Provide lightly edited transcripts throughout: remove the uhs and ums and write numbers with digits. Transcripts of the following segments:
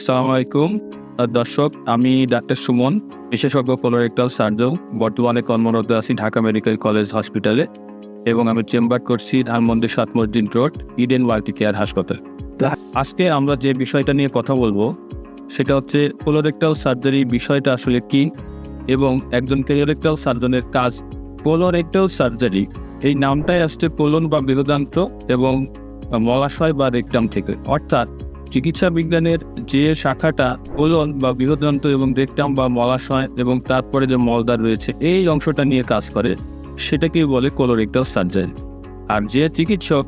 আসসালামু আলাইকুম দর্শক, আমি ডাক্তার সুমন, বিশেষজ্ঞ কোলোরেক্টাল সার্জন। বর্তমানে কর্মরত আছি ঢাকা মেডিকেল কলেজ হসপিটালে এবং আমি চেম্বার করছি ধানমন্ডি 7 মসজিদ রোড ইডেন মাল্টি কেয়ার হাসপাতাল। আজকে আমরা যে বিষয়টা নিয়ে কথা বলবো সেটা হচ্ছে কোলোরেক্টাল সার্জারি বিষয়টা আসলে কি এবং একজন কোলোরেক্টাল সার্জনের কাজ। কোলোরেক্টাল সার্জারি এই নামটাই আসছে কোলন বা বৃহদান্ত্র এবং মলাশয় বা রেকটাম থেকে, অর্থাৎ চিকিৎসা বিজ্ঞানের যে শাখাটা কোলন বা বৃহদান্ত্র এবং রেকটাম বা মলাশয় এবং তারপরে যে মলদ্বার রয়েছে এই অংশটা নিয়ে কাজ করে সেটাকেই বলে কোলোরেক্টাল সার্জারি। আর যে চিকিৎসক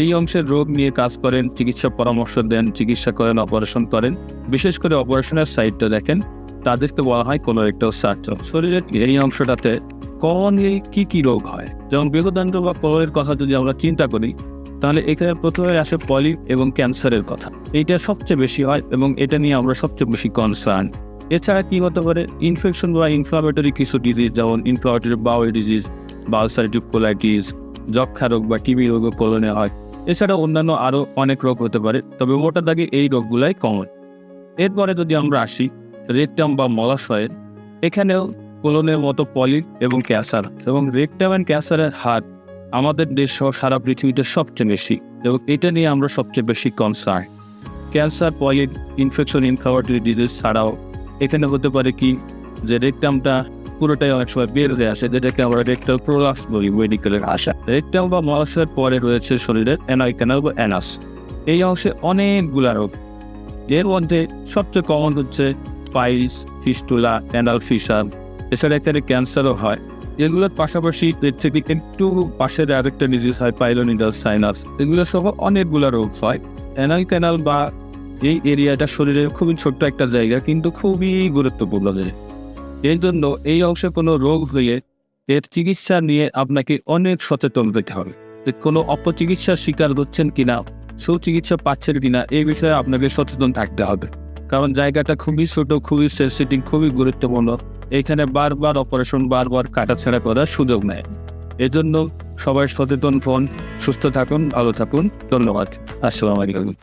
এই অংশের রোগ নিয়ে কাজ করেন, চিকিৎসা পরামর্শ দেন, চিকিৎসা করেন, অপারেশন করেন, বিশেষ করে অপারেশনের সাইডটা দেখেন, তাদেরকে বলা হয় কোলোরেক্টাল সার্জন। শরীরের এই অংশটাতে কমনলি কি রোগ হয়, যেমন বৃহদান্ত্র বা কোলনের কথা যদি আমরা চিন্তা করি তাহলে এখানে প্রথমে আসে পলিপ এবং ক্যান্সারের কথা। এইটা সবচেয়ে বেশি হয় এবং এটা নিয়ে আমরা সবচেয়ে বেশি কনসার্ন। এছাড়া কি হতে পারে, ইনফেকশন বা ইনফ্লামেটরি কিছু ডিজিজ, যেমন ইনফ্লামেটরি বাউল ডিজিজ বা আলসারেটিভ কোলাইটিস, যক্ষা রোগ বা টিবি রোগও কোলনে হয়। এছাড়া অন্যান্য আরও অনেক রোগ হতে পারে, তবে মোটা দাগে এই রোগগুলাই কমন। এরপরে যদি আমরা আসি রেকটাম বা মলাশয়ের, এখানেও কোলনের মতো পলিপ এবং ক্যান্সার, এবং রেকটাম অ্যান্ড ক্যান্সারের হার আমাদের দেশ সহ সারা পৃথিবীতে সবচেয়ে বেশি এবং এটা নিয়ে আমরা সবচেয়ে বেশি concern. Cancer, polyp, infection, inflammatory disease ছাড়াও এখানে হতে পারে কি যে রেকটামটা পুরোটাই অনেক সময় বের হয়ে আসে, যেটাকে আমরা রেকটাল প্রোলাপস বলি মেডিকেলের ভাষা। রেকটাম বা মলাশয়ের পরে রয়েছে শরীরের অ্যানাল ক্যানাল বা অ্যানাস। এই অংশে অনেকগুলা রোগ, এর মধ্যে সবচেয়ে কমন হচ্ছে পাইলস, ফিস্টুলা, অ্যানাল ফিসার। এছাড়া এখানে ক্যান্সারও হয়। এগুলোর পাশাপাশি এর থেকে একটু পাশের আরেকটা ডিজিজ হয় পাইলোনিডাল সাইনাস। এগুলো সহ অনেকগুলো রোগ হয়। অ্যানাল ক্যানাল বা এই এরিয়াটা শরীরের খুবই ছোট্ট একটা জায়গা, কিন্তু খুবই গুরুত্বপূর্ণ জায়গা। এই জন্য এই অংশে কোনো রোগ হলে এর চিকিৎসা নিয়ে আপনাকে অনেক সচেতন হতে হবে, যে কোনো অপচিকিৎসার শিকার হচ্ছেন কিনা, সুচিকিৎসা পাচ্ছেন কিনা, এই বিষয়ে আপনাকে সচেতন থাকতে হবে। কারণ জায়গাটা খুবই ছোট, খুবই সেনসিটিভ, খুবই গুরুত্বপূর্ণ। এখানে বারবার অপারেশন, বারবার কাটাছেঁড়া করার সুযোগ নেই। এজন্য সবাই সচেতন হন, সুস্থ থাকুন, ভালো থাকুন। ধন্যবাদ। আসসালামু আলাইকুম।